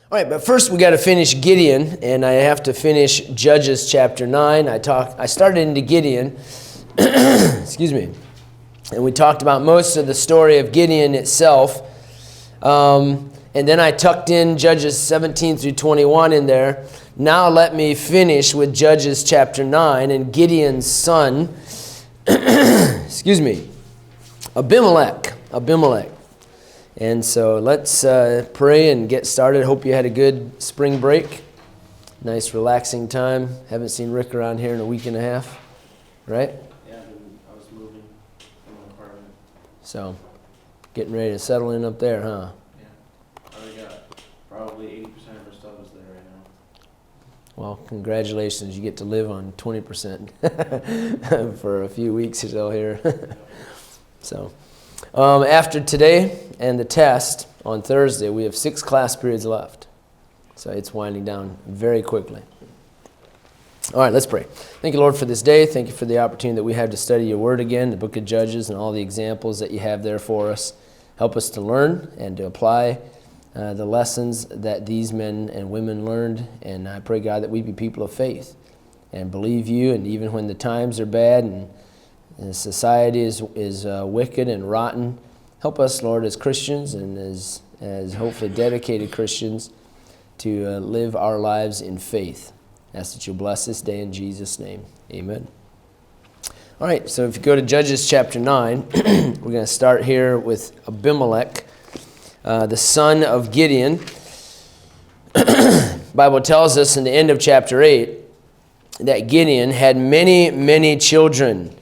All right, but first we got to finish Gideon, and I have to finish Judges chapter 9. I started into Gideon, excuse me, and we talked about most of the story of Gideon itself, and then I tucked in Judges 17 through 21 in there. Now let me finish with Judges chapter 9 and Gideon's son, excuse me, Abimelech. And so let's pray and get started. Hope you had a good spring break. Nice relaxing time. Haven't seen Rick around here in a week and a half, right? Yeah, I was moving from an apartment. So getting ready to settle in up there, huh? Yeah. I got probably 80% of our stuff is there right now. Well, congratulations. You get to live on 20% for a few weeks or so here. So after today and the test on Thursday, we have 6 class periods left. So it's winding down very quickly. All right, let's pray. Thank you, Lord, for this day. Thank you for the opportunity that we have to study your word again, the book of Judges, and all the examples that you have there for us. Help us to learn and to apply the lessons that these men and women learned. And I pray, God, that we be people of faith and believe you. And even when the times are bad and society is wicked and rotten, help us, Lord, as Christians and as hopefully dedicated Christians to live our lives in faith. I ask that you bless this day in Jesus' name. Amen. All right, so if you go to Judges chapter 9, we're going to start here with Abimelech, the son of Gideon. The Bible tells us in the end of chapter 8 that Gideon had many, many children.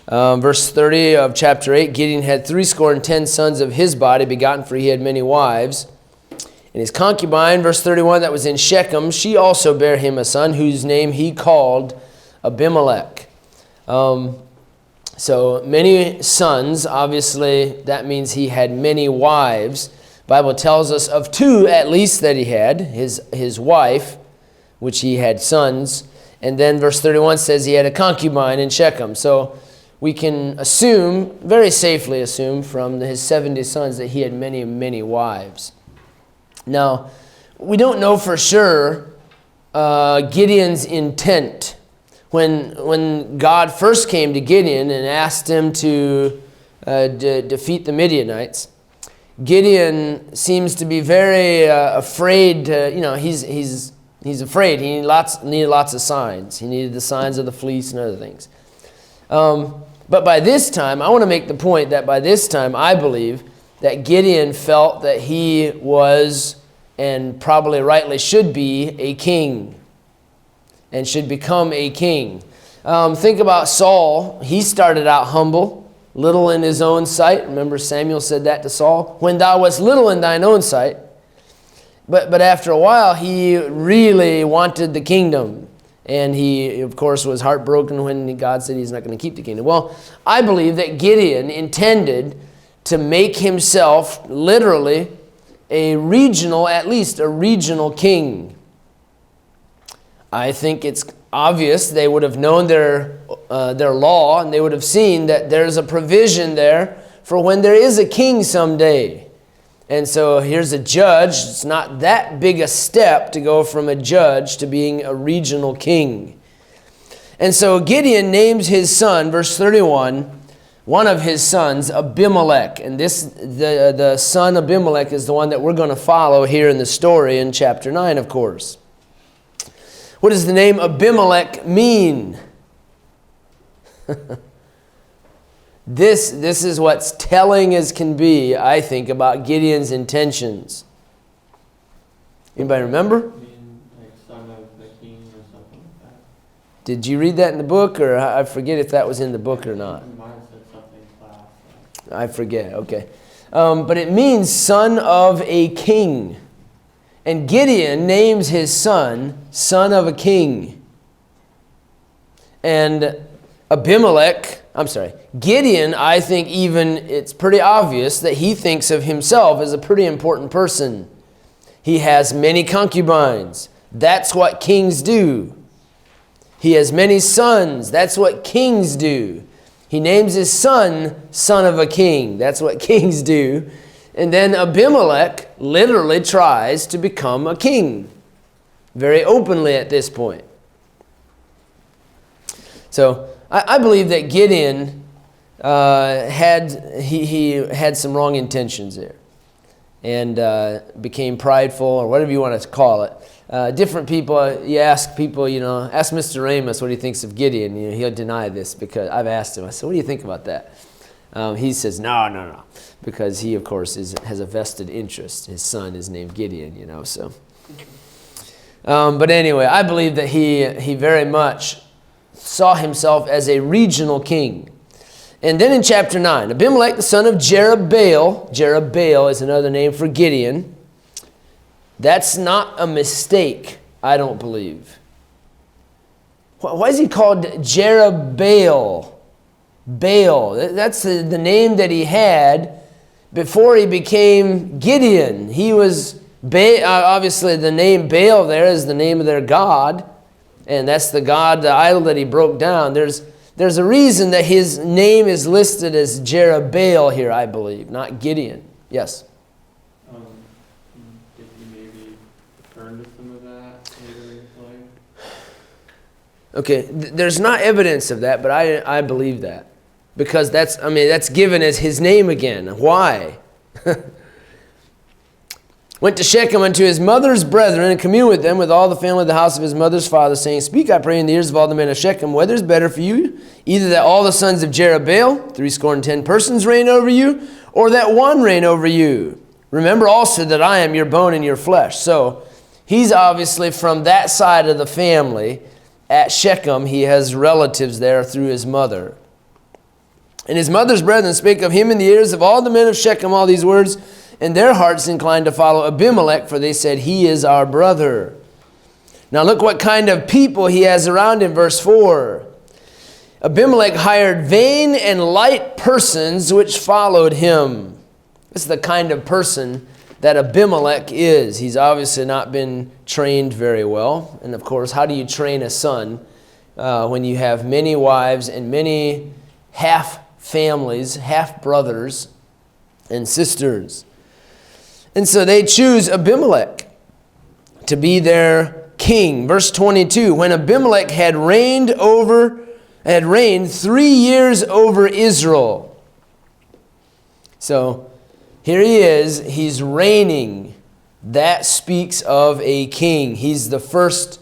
Verse 30 of chapter 8, Gideon had 70 sons of his body begotten, for he had many wives. And his concubine, verse 31, that was in Shechem, she also bare him a son, whose name he called Abimelech. So many sons, obviously that means he had many wives. The Bible tells us of 2 at least that he had, his wife, which he had sons. And then verse 31 says he had a concubine in Shechem. So we can assume, very safely assume, from his 70 sons that he had many, many wives. Now, we don't know for sure Gideon's intent. When God first came to Gideon and asked him to defeat the Midianites, Gideon seems to be very afraid. He's afraid. He needed lots of signs. He needed the signs of the fleece and other things. But by this time, I want to make the point that by this time, I believe that Gideon felt that he was, and probably rightly should be, a king and should become a king. Think about Saul. He started out humble, little in his own sight. Remember Samuel said that to Saul, when thou wast little in thine own sight. But after a while, he really wanted the kingdom. And he, of course, was heartbroken when God said he's not going to keep the kingdom. Well, I believe that Gideon intended to make himself literally at least a regional king. I think it's obvious they would have known their law, and they would have seen that there's a provision there for when there is a king someday. And so here's a judge. It's not that big a step to go from a judge to being a regional king. And so Gideon names his son, verse 31, one of his sons, Abimelech. And the son Abimelech is the one that we're going to follow here in the story in chapter 9, of course. What does the name Abimelech mean? This is what's telling as can be, I think, about Gideon's intentions. Anybody remember? Like son of the king or something like that. Did you read that in the book, or I forget if that was in the book or not? Mine said something in class. I forget, okay. But it means son of a king. And Gideon names his son, son of a king. And Gideon, I think even it's pretty obvious that he thinks of himself as a pretty important person. He has many concubines. That's what kings do. He has many sons. That's what kings do. He names his son, son of a king. That's what kings do. And then Abimelech literally tries to become a king, very openly at this point. So I believe that Gideon had some wrong intentions there, and became prideful, or whatever you want to call it. Different people, you ask people, ask Mr. Ramos what he thinks of Gideon. He'll deny this, because I've asked him. I said, what do you think about that? He says, no, because he, of course, has a vested interest. His son is named Gideon, so. But anyway, I believe that he very much saw himself as a regional king. And then in chapter 9, Abimelech, the son of Jerubbaal is another name for Gideon. That's not a mistake, I don't believe. Why is he called Jerubbaal? Baal. That's the name that he had before he became Gideon. He was, obviously the name Baal there is the name of their god. And that's the god, the idol that he broke down. There's a reason that his name is listed as Jerubbaal here, I believe, not Gideon. Yes? Did he maybe turn to some of that later in his life? Okay, there's not evidence of that, but I believe that. Because that's given as his name again. Why? Went to Shechem unto his mother's brethren, and communed with them with all the family of the house of his mother's father, saying, Speak, I pray, in the ears of all the men of Shechem, whether is better for you, either that all the sons of Jerubbaal, 70 persons, reign over you, or that one reign over you. Remember also that I am your bone and your flesh. So he's obviously from that side of the family. At Shechem, he has relatives there through his mother. And his mother's brethren spake of him in the ears of all the men of Shechem all these words, and their hearts inclined to follow Abimelech, for they said, He is our brother. Now look what kind of people he has around him, verse 4. Abimelech hired vain and light persons which followed him. This is the kind of person that Abimelech is. He's obviously not been trained very well. And of course, how do you train a son when you have many wives and many half families, half brothers and sisters? And so they choose Abimelech to be their king. Verse 22, when Abimelech had reigned 3 years over Israel. So here he is, he's reigning. That speaks of a king. He's the first,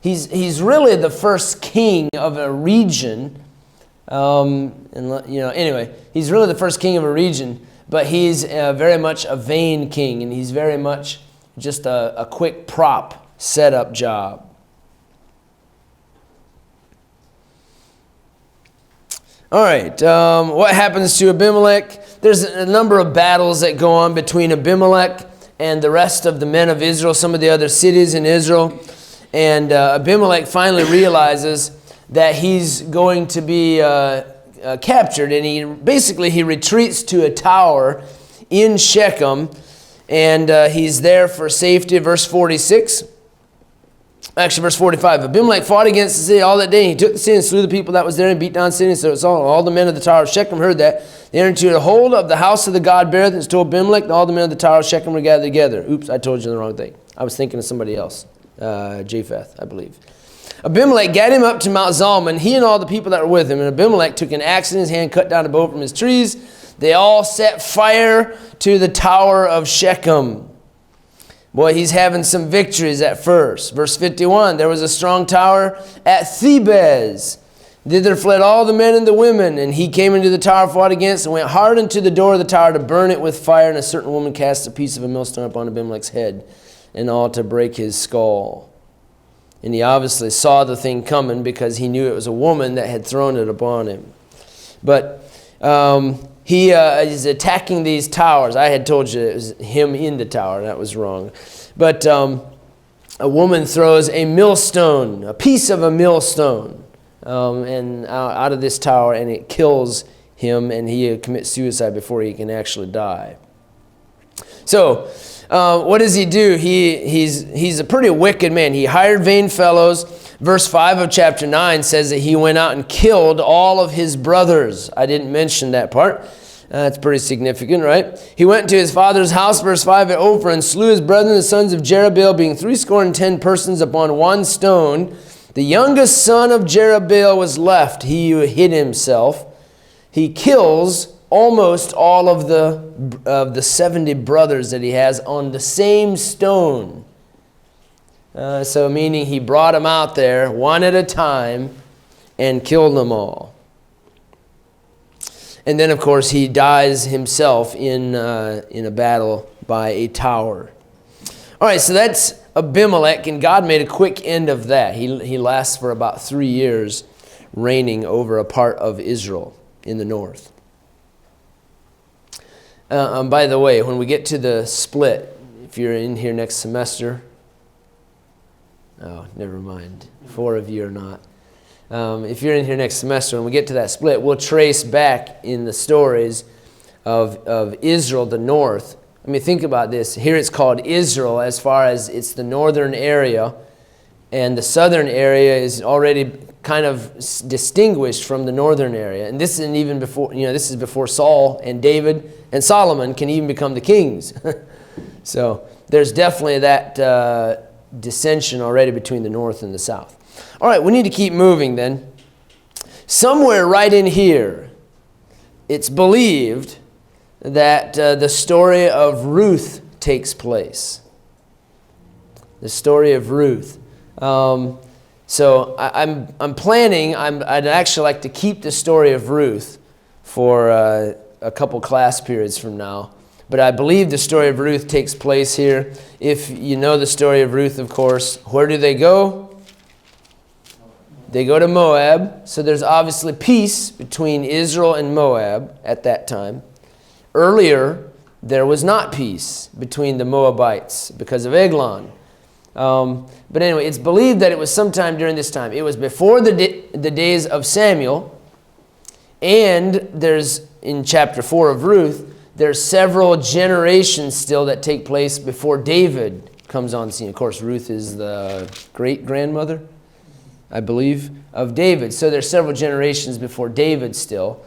he's really the first king of a region. Anyway, he's really the first king of a region. But he's very much a vain king, and he's very much just a quick prop setup job. All right, what happens to Abimelech? There's a number of battles that go on between Abimelech and the rest of the men of Israel, some of the other cities in Israel. And Abimelech finally realizes that he's going to be captured, and he retreats to a tower in Shechem, and he's there for safety. Verse 46, actually verse 45, Abimelech fought against the city all that day, and he took the city and slew the people that was there and beat down the city. So it's all the men of the tower of Shechem heard that. They entered into the hold of the house of the god Berith, and told Abimelech, and all the men of the tower of Shechem were gathered together. Oops, I told you the wrong thing. I was thinking of somebody else, Japheth, I believe. Abimelech gat him up to Mount Zalmon, he and all the people that were with him. And Abimelech took an axe in his hand, cut down a bow from his trees. They all set fire to the tower of Shechem. Boy, he's having some victories at first. Verse 51, there was a strong tower at Thebez. Thither fled all the men and the women. And he came into the tower, fought against, and went hard into the door of the tower to burn it with fire. And a certain woman cast a piece of a millstone upon Abimelech's head, and all to break his skull. And he obviously saw the thing coming, because he knew it was a woman that had thrown it upon him. But he is attacking these towers. I had told you it was him in the tower. That was wrong. But a woman throws a millstone, a piece of a millstone, and out of this tower, and it kills him, and he commits suicide before he can actually die. So what does he do? He's a pretty wicked man. He hired vain fellows. Verse 5 of chapter 9 says that he went out and killed all of his brothers. I didn't mention that part. That's pretty significant, right? He went to his father's house, verse 5, at Ophrah, and slew his brethren, the sons of Jerubbaal, being 70 persons upon one stone. The youngest son of Jerubbaal was left. He hid himself. He kills almost all of the 70 brothers that he has on the same stone. So meaning he brought them out there one at a time and killed them all. And then, of course, he dies himself in a battle by a tower. All right, so that's Abimelech, and God made a quick end of that. He lasts for about 3 years reigning over a part of Israel in the north. By the way, when we get to the split, if you're in here next semester, oh, never mind. 4 of you are not. If you're in here next semester, when we get to that split, we'll trace back in the stories of Israel, the north. I mean, think about this. Here it's called Israel as far as it's the northern area, and the southern area is already kind of distinguished from the northern area. And this isn't even before, this is before Saul and David and Solomon can even become the kings. So there's definitely that dissension already between the north and the south. All right, we need to keep moving then. Somewhere right in here, it's believed that the story of Ruth takes place. The story of Ruth. So I'm planning, I'd actually like to keep the story of Ruth for a couple class periods from now. But I believe the story of Ruth takes place here. If you know the story of Ruth, of course, where do they go? They go to Moab. So there's obviously peace between Israel and Moab at that time. Earlier, there was not peace between the Moabites because of Eglon. But anyway, it's believed that it was sometime during this time. It was before the days of Samuel. And there's, in chapter 4 of Ruth, there's several generations still that take place before David comes on the scene. Of course, Ruth is the great-grandmother, I believe, of David. So there's several generations before David still.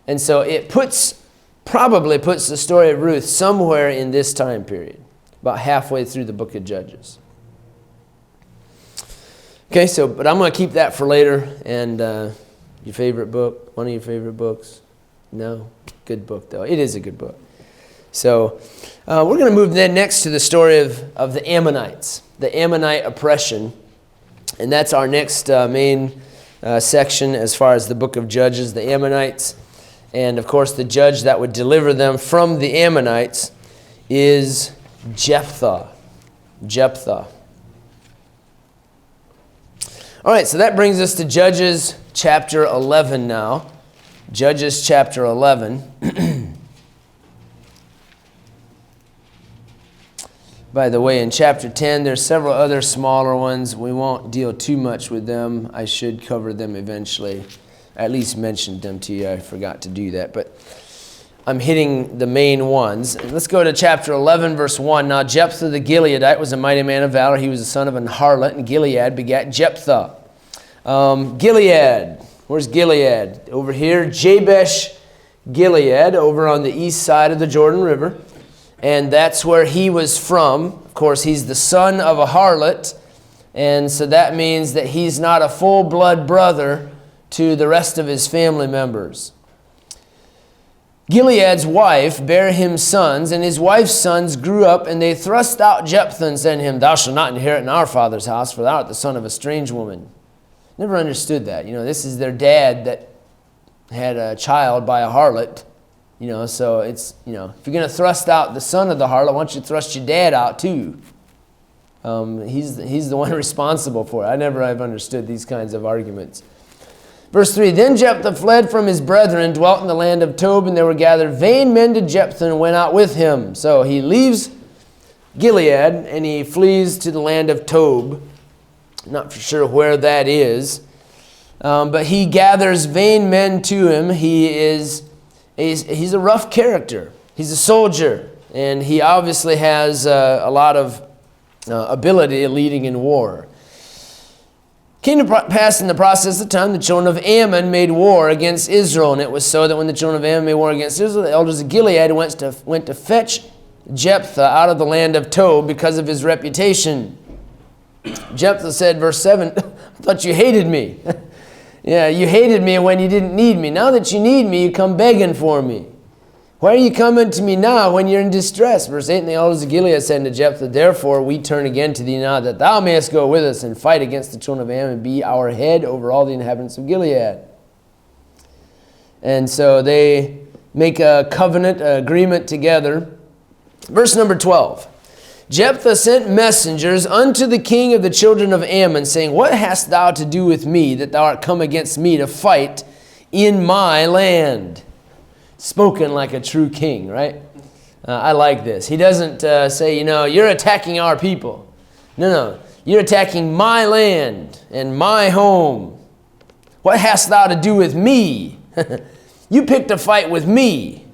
And so it probably puts the story of Ruth somewhere in this time period, about halfway through the book of Judges. Okay, but I'm going to keep that for later. And your favorite book, one of your favorite books? No? Good book, though. It is a good book. So we're going to move then next to the story of the Ammonites, the Ammonite oppression. And that's our next main section as far as the book of Judges, the Ammonites. And, of course, the judge that would deliver them from the Ammonites is Jephthah. Jephthah. All right, so that brings us to Judges chapter 11 now. Judges chapter 11. By the way, in chapter 10, there's several other smaller ones. We won't deal too much with them. I should cover them eventually. I at least mentioned them to you. I forgot to do that. But I'm hitting the main ones. Let's go to chapter 11, verse 1. Now Jephthah the Gileadite was a mighty man of valor. He was the son of an harlot, and Gilead begat Jephthah. Gilead. Where's Gilead? Over here, Jabesh Gilead, over on the east side of the Jordan River. And that's where he was from. Of course, he's the son of a harlot. And so that means that he's not a full-blood brother to the rest of his family members. Gilead's wife bare him sons, and his wife's sons grew up, and they thrust out Jephthah and said to him, Thou shalt not inherit in our father's house, for thou art the son of a strange woman. Never understood that. This is their dad that had a child by a harlot. So it's, if you're going to thrust out the son of the harlot, why don't you thrust your dad out too? He's the one responsible for it. I never have understood these kinds of arguments. Verse 3, Then Jephthah fled from his brethren, dwelt in the land of Tob, and there were gathered vain men to Jephthah and went out with him. So he leaves Gilead and he flees to the land of Tob. Not for sure where that is. But he gathers vain men to him. He's a rough character. He's a soldier. And he obviously has a lot of ability in leading in war. Came to pass in the process of time, the children of Ammon made war against Israel. And it was so that when the children of Ammon made war against Israel, the elders of Gilead went to fetch Jephthah out of the land of Tob because of his reputation. Jephthah said, verse 7, I thought you hated me. Yeah, you hated me when you didn't need me. Now that you need me, you come begging for me. Why are you coming to me now when you're in distress? Verse 8, and the elders of Gilead said to Jephthah, therefore we turn again to thee now, that thou mayest go with us and fight against the children of Ammon and be our head over all the inhabitants of Gilead. And so they make a covenant, agreement together. Verse number 12. Jephthah sent messengers unto the king of the children of Ammon, saying, what hast thou to do with me, that thou art come against me to fight in my land? Spoken like a true king, right? I like this. He doesn't say, you're attacking our people. No, you're attacking my land and my home. What hast thou to do with me? You picked a fight with me.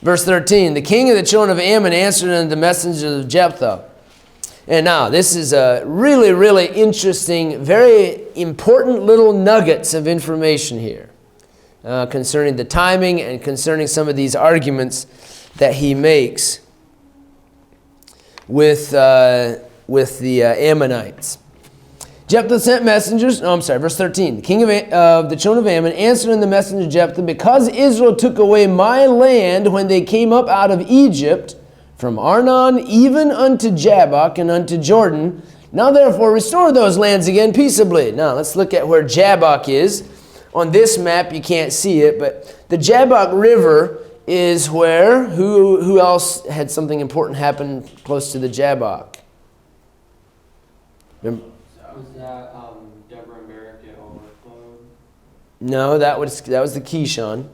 Verse 13, the king of the children of Ammon answered unto the messengers of Jephthah. And now, this is a really, really interesting, very important little nuggets of information here concerning the timing and concerning some of these arguments that he makes with the Ammonites. Jephthah sent messengers, verse 13. The king of the children of Ammon answered unto the messenger of Jephthah, because Israel took away my land when they came up out of Egypt, from Arnon even unto Jabbok and unto Jordan, now therefore restore those lands again peaceably. Now let's look at where Jabbok is. On this map you can't see it, but the Jabbok River is where? Who else had something important happen close to the Jabbok? Remember? Was that Deborah and Barak get overflowed? No, that was the Kishon.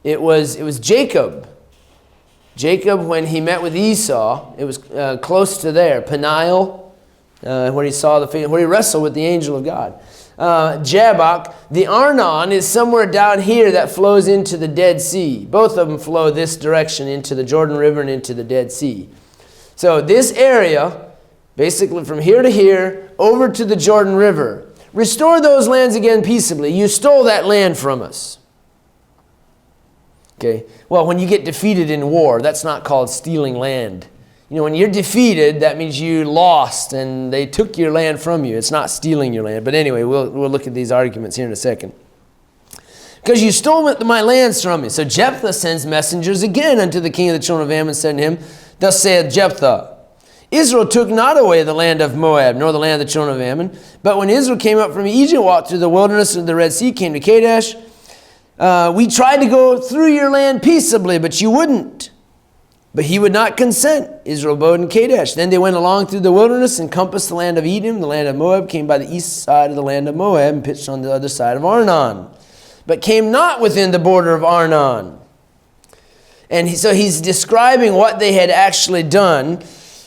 It was Jacob. Jacob, when he met with Esau, it was close to there. Peniel, where he wrestled with the angel of God. Jabbok, the Arnon is somewhere down here that flows into the Dead Sea. Both of them flow this direction into the Jordan River and into the Dead Sea. So this area, basically from here to here, over to the Jordan River. Restore those lands again peaceably. You stole that land from us. Okay. Well, when you get defeated in war, that's not called stealing land. When you're defeated, that means you lost and they took your land from you. It's not stealing your land. But anyway, we'll look at these arguments here in a second. Because you stole my lands from me. So Jephthah sends messengers again unto the king of the children of Ammon, saying to him, thus saith Jephthah, Israel took not away the land of Moab, nor the land of the children of Ammon. But when Israel came up from Egypt, walked through the wilderness of the Red Sea, came to Kadesh, we tried to go through your land peaceably, but you wouldn't. But he would not consent. Israel abode in Kadesh. Then they went along through the wilderness, encompassed the land of Edom, the land of Moab, came by the east side of the land of Moab, and pitched on the other side of Arnon, but came not within the border of Arnon. And so he's describing what they had actually done.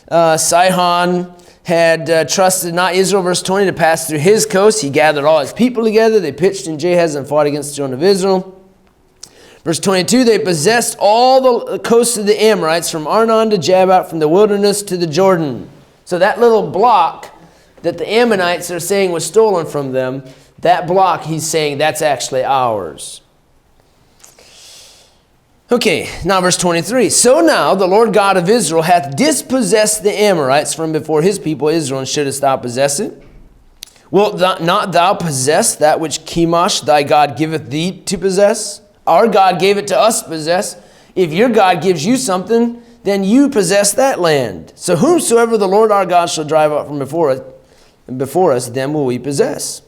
Sihon had trusted not Israel, verse 20, to pass through his coast. He gathered all his people together. They pitched in Jahaz and fought against the children of Israel. Verse 22, they possessed all the coasts of the Amorites from Arnon to Jabbok, from the wilderness to the Jordan. So that little block that the Ammonites are saying was stolen from them, that block, he's saying, that's actually ours. Okay, now verse 23. So now the Lord God of Israel hath dispossessed the Amorites from before his people Israel, and shouldest thou possess it? Wilt not thou possess that which Chemosh thy God giveth thee to possess? Our God gave it to us to possess. If your God gives you something, then you possess that land. So whomsoever the Lord our God shall drive out from before us, them will we possess.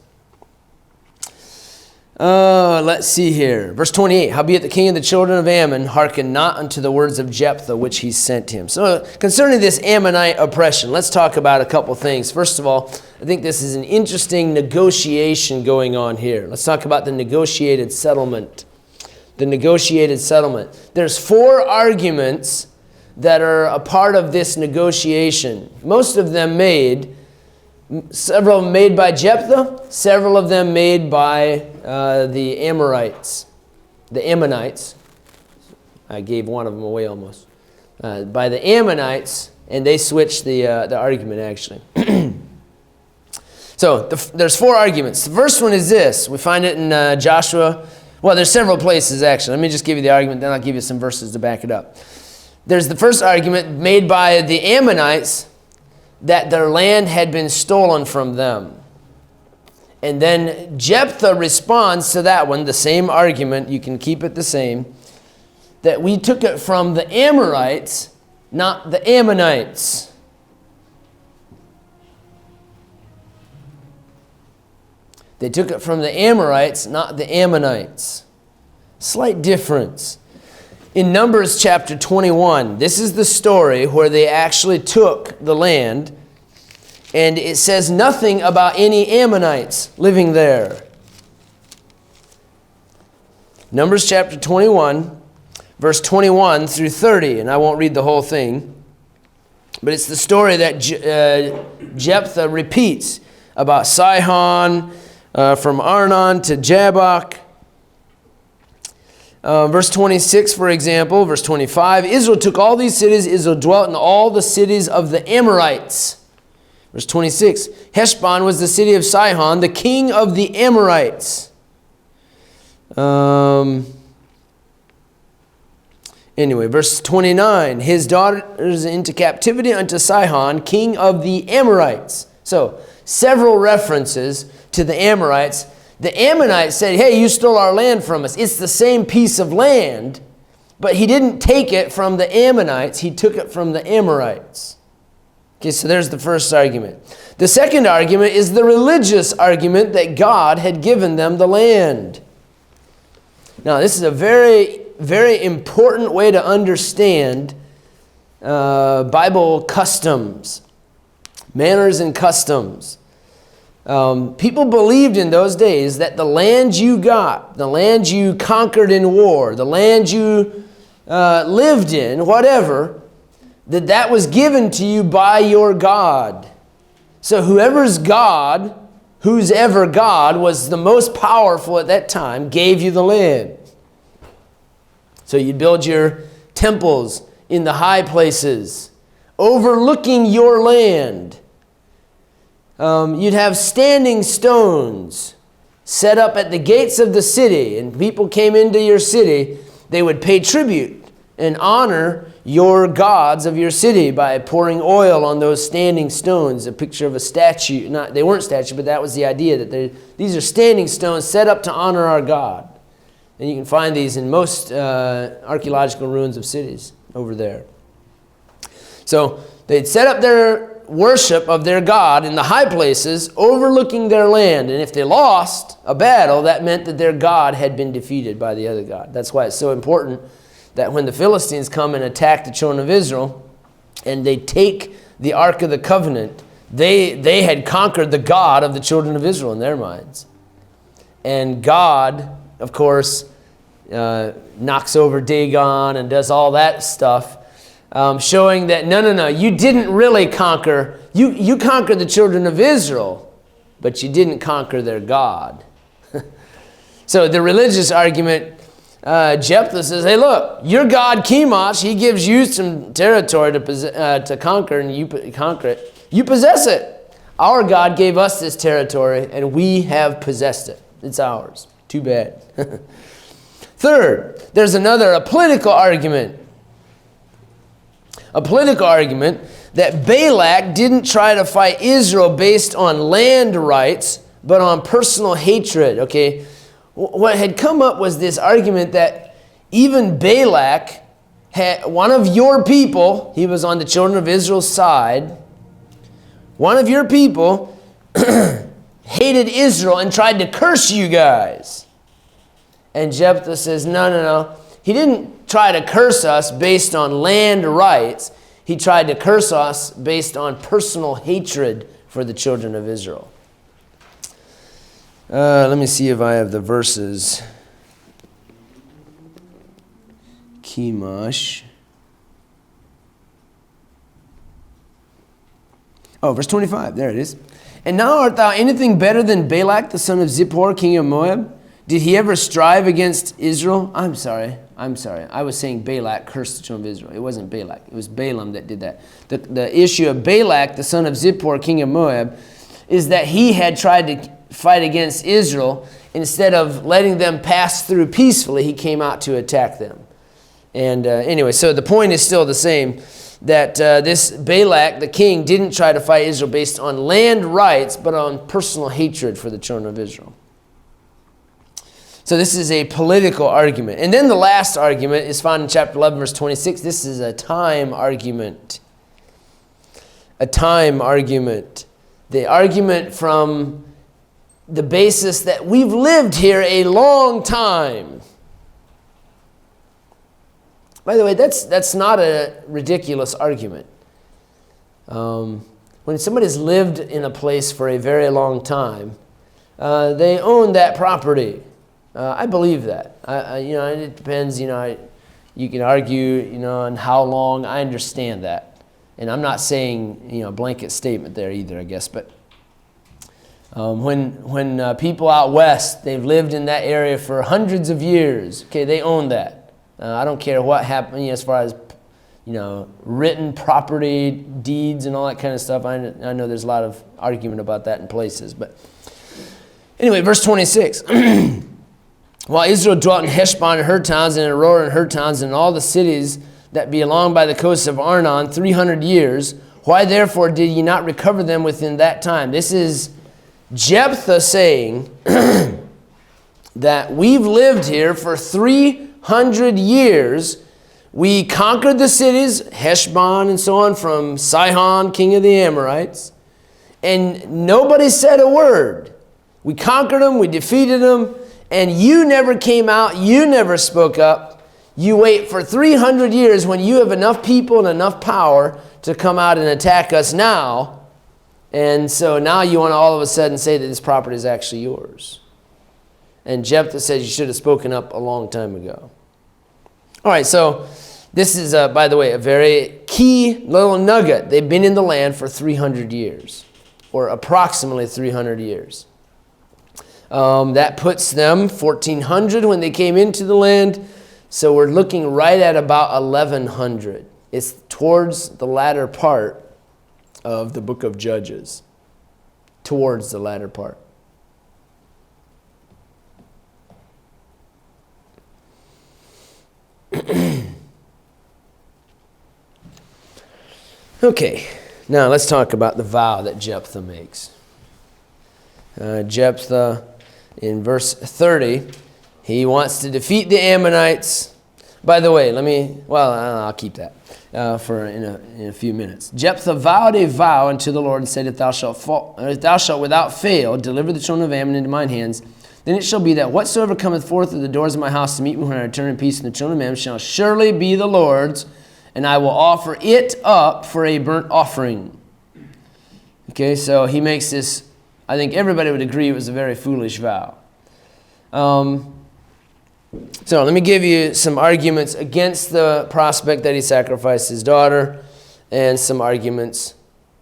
Let's see here. Verse 28. Howbeit the king of the children of Ammon hearkened not unto the words of Jephthah, which he sent him. So concerning this Ammonite oppression, let's talk about a couple things. First of all, I think this is an interesting negotiation going on here. Let's talk about the negotiated settlement. The negotiated settlement. There's 4 arguments that are a part of this negotiation. Most of them made, several of them made by Jephthah, several of them made by the Amorites, the Ammonites. I gave one of them away almost. By the Ammonites, and they switched the argument actually. So there's 4 arguments. The first one is this. We find it in Joshua. Well, there's several places, actually. Let me just give you the argument, then I'll give you some verses to back it up. There's the first argument made by the Ammonites that their land had been stolen from them. And then Jephthah responds to that one, the same argument. You can keep it the same. That we took it from the Amorites, not the Ammonites. They took it from the Amorites, not the Ammonites. Slight difference. In Numbers chapter 21, this is the story where they actually took the land, and it says nothing about any Ammonites living there. Numbers chapter 21, verse 21 through 30, and I won't read the whole thing, but it's the story that Jephthah repeats about Sihon, from Arnon to Jabbok. Verse 26, for example, verse 25, Israel took all these cities. Israel dwelt in all the cities of the Amorites. Verse 26, Heshbon was the city of Sihon, the king of the Amorites. Anyway, verse 29, his daughters into captivity unto Sihon, king of the Amorites. So, several references to the Amorites. The Ammonites said, hey, you stole our land from us. It's the same piece of land, but he didn't take it from the Ammonites. He took it from the Amorites. Okay, so there's the first argument. The second argument is the religious argument that God had given them the land. Now, this is a very, very important way to understand Bible customs, manners and customs. People believed in those days that the land you got, the land you conquered in war, the land you lived in, whatever, that was given to you by your God. So whoever God was the most powerful at that time, gave you the land. So you'd build your temples in the high places, overlooking your land. You'd have standing stones set up at the gates of the city, and people came into your city. They would pay tribute and honor your gods of your city by pouring oil on those standing stones, a picture of a statue. They weren't statues, but that was the idea, that these are standing stones set up to honor our God. And you can find these in most archaeological ruins of cities over there. So they'd set up their worship of their God in the high places, overlooking their land. And if they lost a battle, that meant that their God had been defeated by the other God. That's why it's so important that when the Philistines come and attack the children of Israel, and they take the Ark of the Covenant, they had conquered the God of the children of Israel in their minds. And God, of course, knocks over Dagon and does all that stuff, showing that, no, you didn't really conquer. You conquered the children of Israel, but you didn't conquer their God. So the religious argument, Jephthah says, hey, look, your God Chemosh, he gives you some territory to conquer, and you conquer it. You possess it. Our God gave us this territory, and we have possessed it. It's ours. Too bad. Third, there's a political argument. A political argument that Balak didn't try to fight Israel based on land rights, but on personal hatred. Okay, what had come up was this argument that even Balak had one of your people, he was on the children of Israel's side, one of your people hated Israel and tried to curse you guys. And Jephthah says, no. He didn't try to curse us based on land rights. He tried to curse us based on personal hatred for the children of Israel. Let me see if I have the verses. Chemosh. Oh, verse 25. There it is. And now art thou anything better than Balak, the son of Zippor, king of Moab? Did he ever strive against Israel? I'm sorry. I was saying Balak cursed the children of Israel. It wasn't Balak. It was Balaam that did that. The issue of Balak, the son of Zippor, king of Moab, is that he had tried to fight against Israel. Instead of letting them pass through peacefully, he came out to attack them. And anyway, so the point is still the same, that this Balak, the king, didn't try to fight Israel based on land rights, but on personal hatred for the children of Israel. So this is a political argument. And then the last argument is found in chapter 11, verse 26. This is a time argument. A time argument. The argument from the basis that we've lived here a long time. By the way, that's not a ridiculous argument. When somebody's lived in a place for a very long time, they own that property. I believe that. It depends. You can argue, on how long. I understand that, and I'm not saying a blanket statement there either, I guess. But when people out west, they've lived in that area for hundreds of years. Okay, they own that. I don't care what happened as far as written property deeds and all that kind of stuff. I know there's a lot of argument about that in places, but anyway, verse 26. While Israel dwelt in Heshbon and her towns, and in Aroer and her towns, and in all the cities that be along by the coast of Arnon 300 years, why therefore did ye not recover them within that time? This is Jephthah saying that we've lived here for 300 years. We conquered the cities, Heshbon and so on, from Sihon, king of the Amorites, and nobody said a word. We conquered them, we defeated them, and you never came out, you never spoke up. You wait for 300 years when you have enough people and enough power to come out and attack us now. And so now you want to all of a sudden say that this property is actually yours. And Jephthah says you should have spoken up a long time ago. All right, so this is, by the way, a very key little nugget. They've been in the land for 300 years, or approximately 300 years. That puts them 1400 when they came into the land. So we're looking right at about 1100. It's towards the latter part of the book of Judges. Towards the latter part. Okay, now let's talk about the vow that Jephthah makes. Jephthah, in verse 30, he wants to defeat the Ammonites. By the way, I'll keep that in a few minutes. Jephthah vowed a vow unto the Lord and said, if thou shalt without fail deliver the children of Ammon into mine hands, then it shall be that whatsoever cometh forth of the doors of my house to meet me when I return in peace, and the children of Ammon shall surely be the Lord's, and I will offer it up for a burnt offering. Okay, so he makes this. I think everybody would agree it was a very foolish vow. So let me give you some arguments against the prospect that he sacrificed his daughter, and some arguments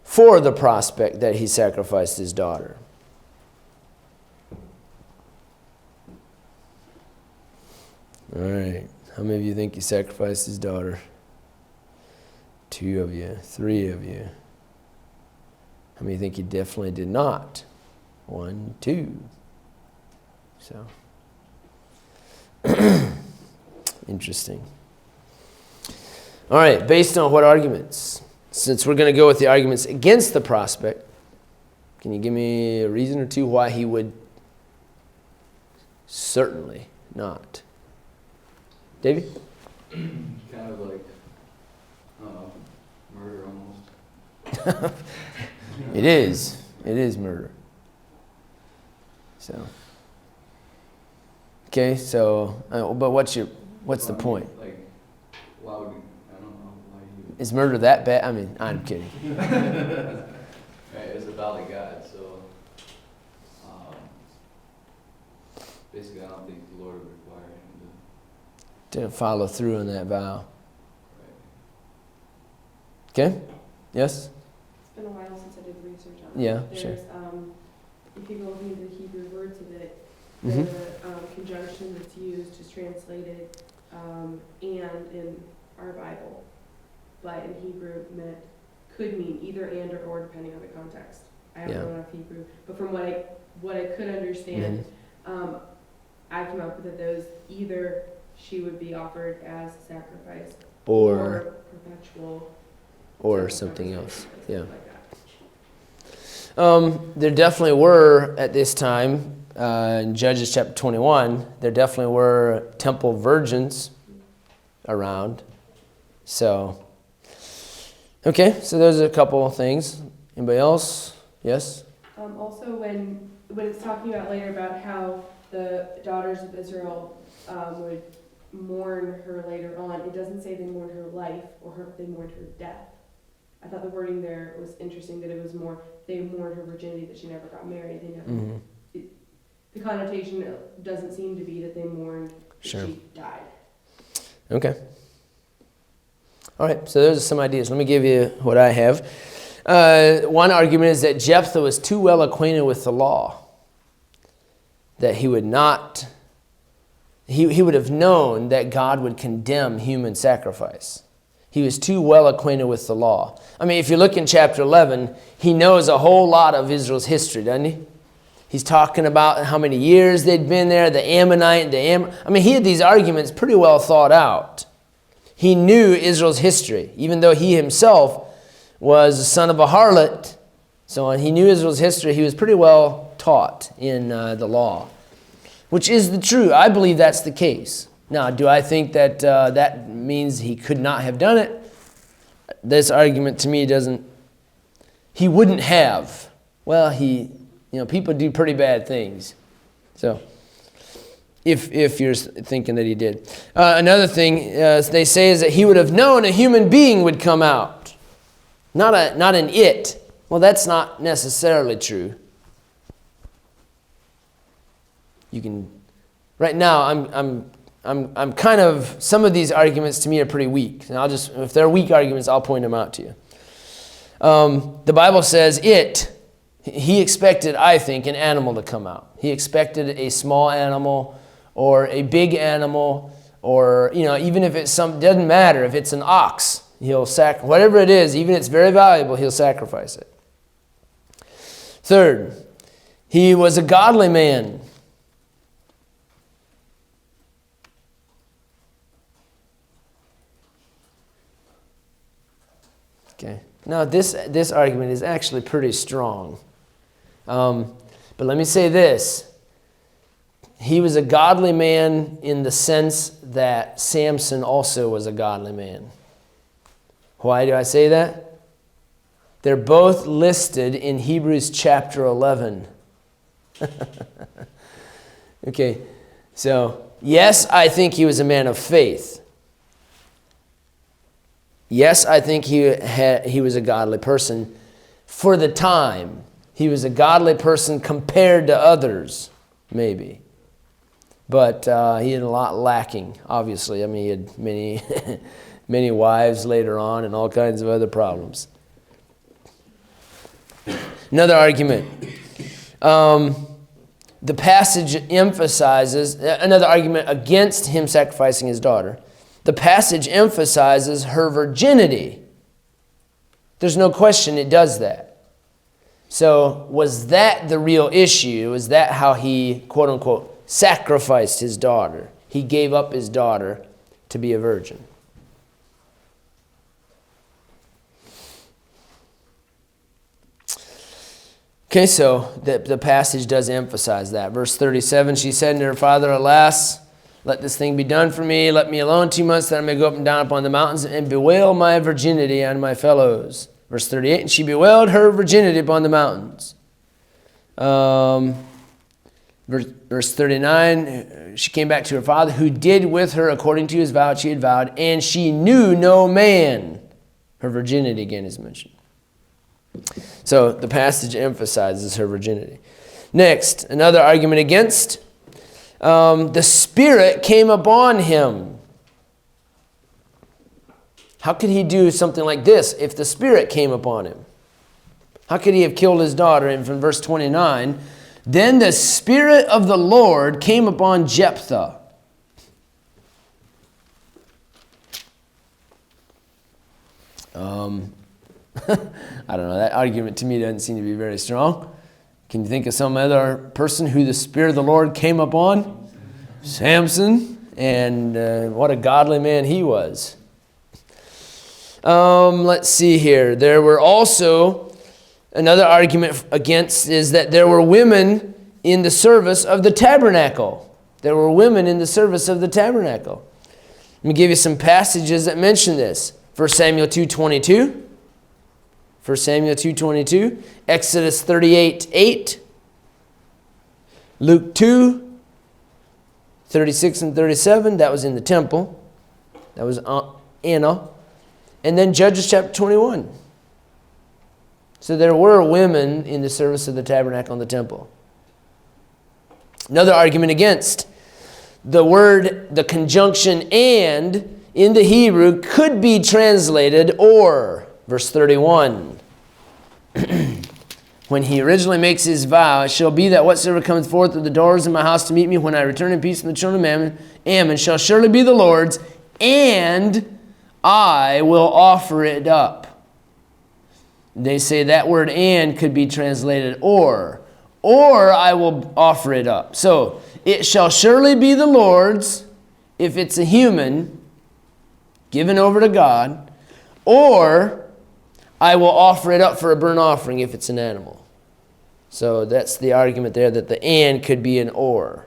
for the prospect that he sacrificed his daughter. All right. How many of you think he sacrificed his daughter? 2 of you. 3 of you. How many think he definitely did not? 1, 2. So, interesting. All right, based on what arguments? Since we're going to go with the arguments against the prospect, can you give me a reason or two why he would certainly not? Davey? Kind of like murder almost. It is. It is murder. So. Okay, so, but what's the point? Like, why would I don't know why you... Is murder that bad? I mean, I'm kidding. Right, it's about a God, so basically I don't think the Lord would require him To follow through on that vow. to... Right. Okay? Yes? It's been a while since I did research on it. Yeah, There's, sure. if you go into the Hebrew words of it, Mm-hmm. the conjunction that's used is translated and in our Bible, but in Hebrew could mean either and or depending on the context. I don't know enough Hebrew, but from what I could understand, I came up with that those either she would be offered as a sacrifice or perpetual or something else. Yeah. Like that. There definitely were at this time in Judges chapter 21. There definitely were temple virgins around. So, okay. So those are a couple of things. Anybody else? Yes. Also, when it's talking about later about how the daughters of Israel would mourn her later on, it doesn't say they mourned her life or they mourned her death. I thought the wording there was interesting, that it was more they mourned her virginity, that she never got married. They never. The connotation doesn't seem to be that they mourned that she died. Okay. All right. So those are some ideas. Let me give you what I have. One argument is that Jephthah was too well acquainted with the law, that he would not. He would have known that God would condemn human sacrifice. He was too well acquainted with the law. I mean, if you look in chapter 11, he knows a whole lot of Israel's history, doesn't he? He's talking about how many years they'd been there, the Ammonite, I mean, he had these arguments pretty well thought out. He knew Israel's history, even though he himself was the son of a harlot. So he knew Israel's history. He was pretty well taught in the law, which is the true. I believe that's the case. Now, do I think that that means he could not have done it? This argument to me doesn't. He wouldn't have. Well, people do pretty bad things. So, if you're thinking that he did. Another thing they say is that he would have known a human being would come out. Not an it. Well, that's not necessarily true. You can. Right now, I'm kind of, some of these arguments to me are pretty weak. And if they're weak arguments, I'll point them out to you. The Bible says he expected, I think, an animal to come out. He expected a small animal or a big animal, or, even if it's doesn't matter, if it's an ox, whatever it is, even if it's very valuable, he'll sacrifice it. Third, he was a godly man. Okay. Now, this argument is actually pretty strong. But let me say this. He was a godly man in the sense that Samson also was a godly man. Why do I say that? They're both listed in Hebrews chapter 11. Okay. So, yes, I think he was a man of faith. Yes, I think he was a godly person for the time. He was a godly person compared to others, maybe. But he had a lot lacking, obviously. I mean, he had many, many wives later on and all kinds of other problems. Another argument. The passage emphasizes, another argument against him sacrificing his daughter. The passage emphasizes her virginity. There's no question it does that. So was that the real issue? Was that how he, quote unquote, sacrificed his daughter? He gave up his daughter to be a virgin. Okay, so the passage does emphasize that. Verse 37, she said to her father, "Alas, let this thing be done for me. Let me alone 2 months that I may go up and down upon the mountains and bewail my virginity on my fellows." Verse 38, and she bewailed her virginity upon the mountains. Verse 39, she came back to her father, who did with her according to his vow she had vowed, and she knew no man. Her virginity again is mentioned. So the passage emphasizes her virginity. Next, another argument against. The Spirit came upon him. How could he do something like this if the Spirit came upon him? How could he have killed his daughter? And from verse 29, then the Spirit of the Lord came upon Jephthah. I don't know. That argument to me doesn't seem to be very strong. Can you think of some other person who the Spirit of the Lord came upon? Samson. And what a godly man he was. Let's see here. There were also, another argument against is that there were women in the service of the tabernacle. There were women in the service of the tabernacle. Let me give you some passages that mention this. 1 Samuel 2:22. 1 Samuel 2:22. Exodus 38:8. Luke 2:36 and 37. That was in the temple. That was Anna. And then Judges chapter 21. So there were women in the service of the tabernacle and the temple. Another argument against the word, the conjunction and in the Hebrew could be translated or. Verse 31. When he originally makes his vow, it shall be that whatsoever cometh forth of the doors of my house to meet me when I return in peace from the children of Ammon shall surely be the Lord's, and I will offer it up. They say that word and could be translated or I will offer it up. So, it shall surely be the Lord's if it's a human given over to God, or I will offer it up for a burnt offering if it's an animal. So that's the argument there, that the and could be an or.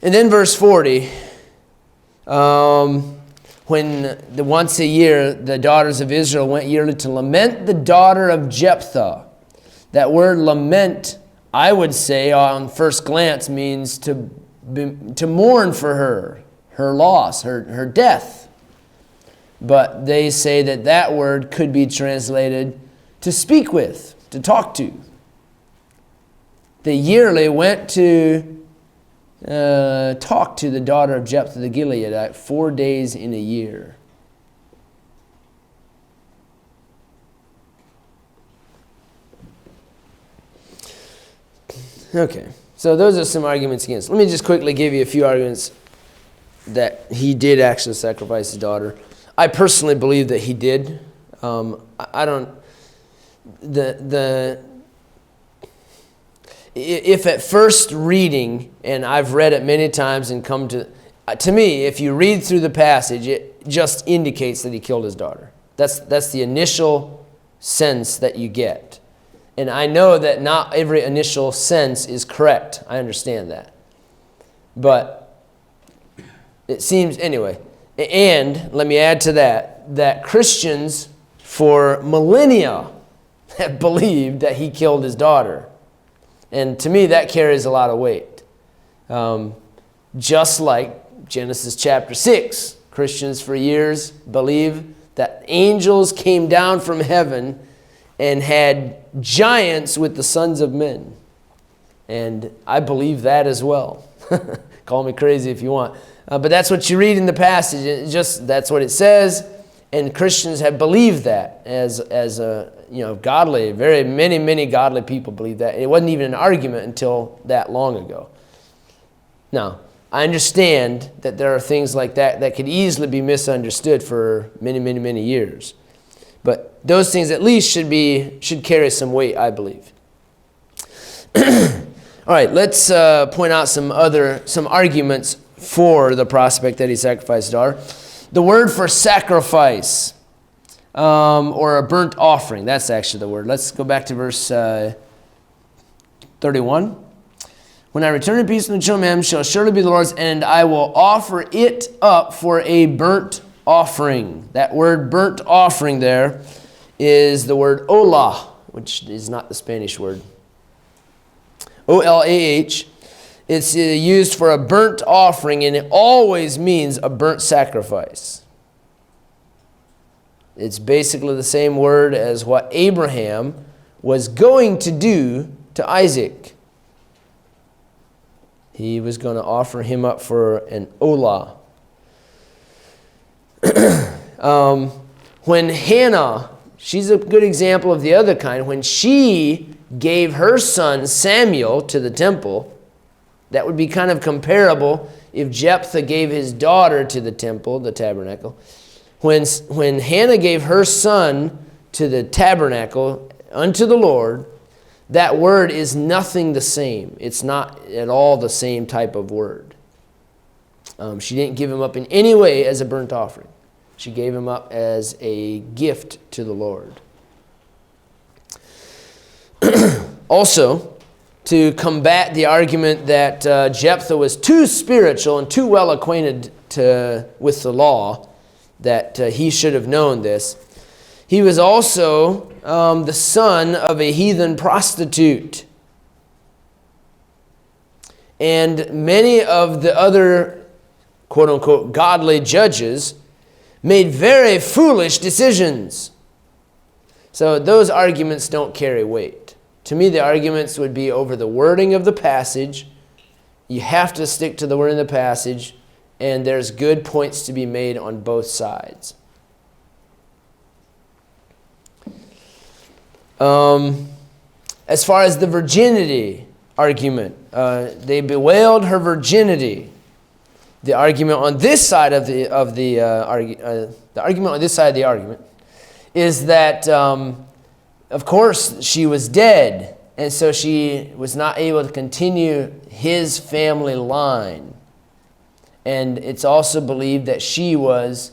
And then verse 40, when once a year the daughters of Israel went yearly to lament the daughter of Jephthah. That word lament, I would say on first glance, means to mourn for her loss, her death. But they say that word could be translated to speak with, to talk to. They yearly went to talk to the daughter of Jephthah the Gileadite 4 days in a year. Okay, so those are some arguments against. Let me just quickly give you a few arguments that he did actually sacrifice his daughter. I personally believe that he did. I don't. If at first reading, and I've read it many times and come to me, if you read through the passage, it just indicates that he killed his daughter. That's the initial sense that you get. And I know that not every initial sense is correct. I understand that. But it seems, anyway. And let me add to that Christians for millennia have believed that he killed his daughter. And to me, that carries a lot of weight. Just like Genesis chapter 6, Christians for years believe that angels came down from heaven and had giants with the sons of men. And I believe that as well. Call me crazy if you want. But that's what you read in the passage. That's what it says. And Christians have believed that as godly, very many godly people believe that. It wasn't even an argument until that long ago. Now, I understand that there are things like that could easily be misunderstood for many years. But those things at least should carry some weight, I believe. All right, let's point out some arguments for the prospect that he sacrificed his daughter. The word for sacrifice, or a burnt offering, that's actually the word. Let's go back to verse 31. When I return in peace from the children of Ammon shall surely be the Lord's, and I will offer it up for a burnt offering. That word burnt offering there is the word olah, which is not the Spanish word. O-L-A-H. It's used for a burnt offering, and it always means a burnt sacrifice. It's basically the same word as what Abraham was going to do to Isaac. He was going to offer him up for an olah. When Hannah, she's a good example of the other kind, when she gave her son Samuel to the temple, that would be kind of comparable if Jephthah gave his daughter to the temple, the tabernacle. when Hannah gave her son to the tabernacle unto the Lord, that word is nothing the same. It's not at all the same type of word. She didn't give him up in any way as a burnt offering. She gave him up as a gift to the Lord. Also, to combat the argument that Jephthah was too spiritual and too well acquainted with the law, that he should have known this, he was also the son of a heathen prostitute. And many of the other, quote-unquote, godly judges made very foolish decisions. So those arguments don't carry weight. To me, the arguments would be over the wording of the passage. You have to stick to the wording of the passage, and there's good points to be made on both sides. As far as the virginity argument, they bewailed her virginity. The argument on this side of the argument on this side of the argument is that, of course, she was dead, and so she was not able to continue his family line. And it's also believed that she was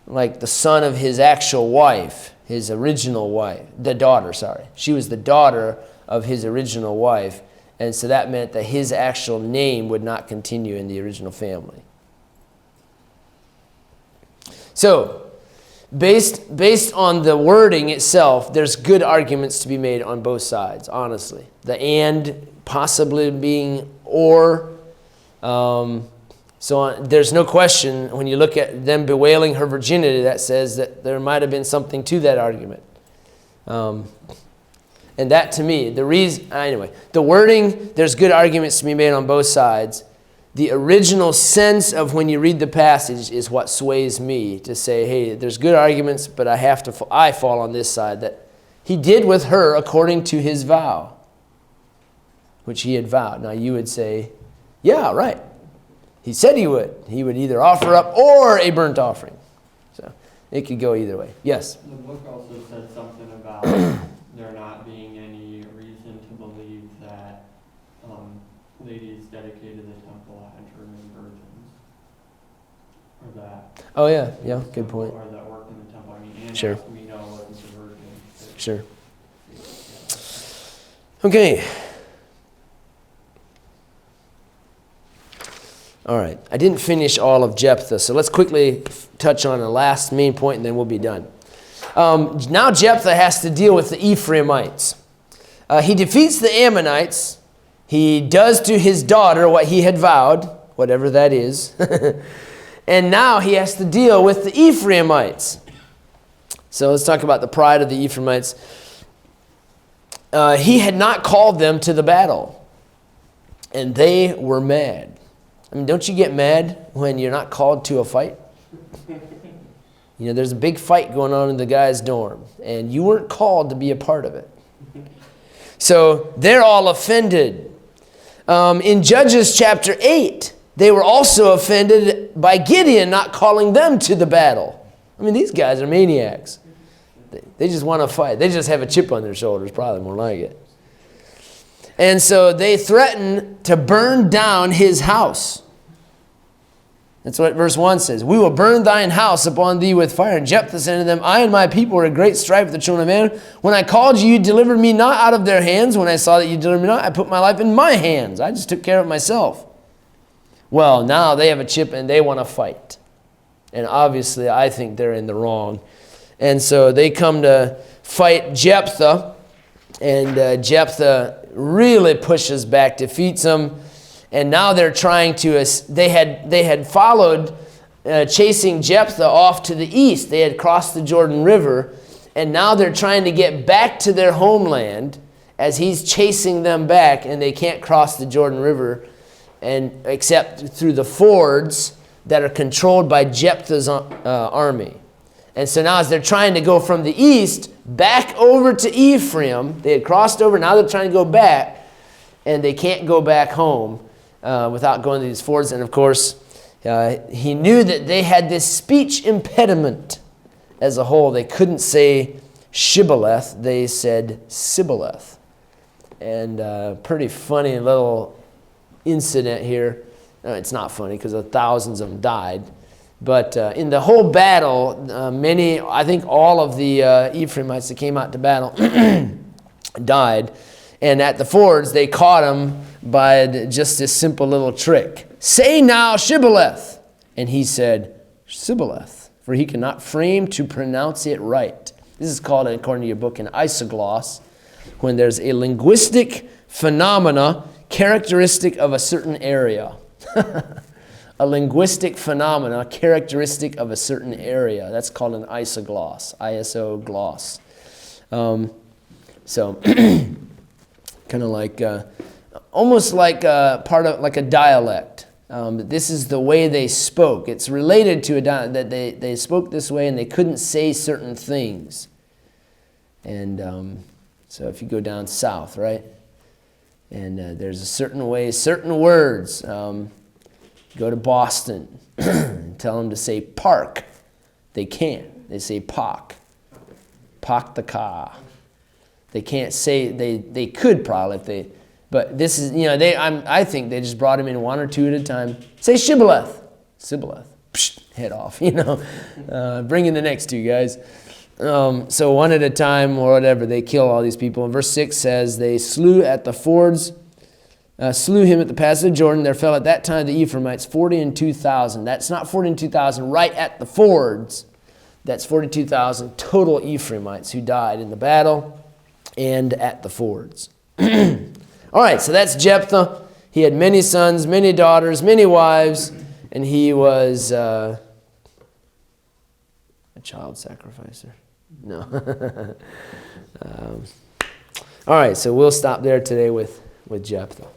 like the son of his actual wife, his original wife, the daughter, sorry. She was the daughter of his original wife, and so that meant that his actual name would not continue in the original family. So, based on the wording itself, there's good arguments to be made on both sides, honestly. The and possibly being or. So there's no question when you look at them bewailing her virginity, that says that there might have been something to that argument. And that to me, the wording, there's good arguments to be made on both sides. The original sense of when you read the passage is what sways me to say, hey, there's good arguments, but I fall on this side, that he did with her according to his vow, which he had vowed. Now you would say, yeah, right. He said he would. He would either offer up or a burnt offering. So it could go either way. Yes? The book also said something about there not being any reason to believe that ladies dedicated the temple had to remain virgins. Or that. Oh, yeah, good point. Or that worked in the temple. I mean, Anna, sure. We know wasn't a virgin. Sure. Okay. All right. I didn't finish all of Jephthah, so let's quickly touch on the last main point, and then we'll be done. Now Jephthah has to deal with the Ephraimites. He defeats the Ammonites. He does to his daughter what he had vowed, whatever that is. And now he has to deal with the Ephraimites. So let's talk about the pride of the Ephraimites. He had not called them to the battle, and they were mad. I mean, don't you get mad when you're not called to a fight? You know, there's a big fight going on in the guy's dorm, and you weren't called to be a part of it. So they're all offended. In Judges chapter 8, they were also offended by Gideon not calling them to the battle. I mean, these guys are maniacs. They just want to fight. They just have a chip on their shoulders, probably more like it. And so they threaten to burn down his house. That's what verse 1 says. We will burn thine house upon thee with fire. And Jephthah said to them, I and my people were in great strife with the children of Ammon. When I called you, you delivered me not out of their hands. When I saw that you delivered me not, I put my life in my hands. I just took care of myself. Well, now they have a chip and they want to fight. And obviously, I think they're in the wrong. And so they come to fight Jephthah. And Jephthah really pushes back, defeats them. And now they're trying to, they had followed chasing Jephthah off to the east. They had crossed the Jordan River. And now they're trying to get back to their homeland as he's chasing them back. And they can't cross the Jordan River except through the fords that are controlled by Jephthah's army. And so now as they're trying to go from the east back over to Ephraim, they had crossed over, now they're trying to go back, and they can't go back home without going to these fords. And of course, he knew that they had this speech impediment as a whole. They couldn't say Shibboleth, they said Sibboleth. And pretty funny little incident here. It's not funny because thousands of them died. But in the whole battle, I think all of the Ephraimites that came out to battle died. And at the fords, they caught him by just this simple little trick. Say now Shibboleth. And he said, Sibboleth, for he cannot frame to pronounce it right. This is called, according to your book, an isogloss, when there's a linguistic phenomena characteristic of a certain area. A linguistic phenomena characteristic of a certain area. That's called an isogloss, I-S-O gloss. So, kind of like, almost like part of, like a dialect. This is the way they spoke. It's related to a dialect, that they spoke this way and they couldn't say certain things. And so if you go down south, right? And there's a certain way, certain words. Go to Boston and tell them to say park. They can't. They say park. Park the car. They can't say, they could probably if they, but this is, I think they just brought him in one or two at a time. Say Shibboleth. Sibboleth. Psh, head off, Bring in the next two guys. So one at a time or whatever, they kill all these people. And verse 6 says, they slew at the fords, slew him at the passage of Jordan. There fell at that time the Ephraimites 42,000. That's not 42,000 right at the fords. That's 42,000 total Ephraimites who died in the battle and at the fords. All right, so that's Jephthah. He had many sons, many daughters, many wives, and he was a child sacrificer. No. All right, so we'll stop there today with Jephthah.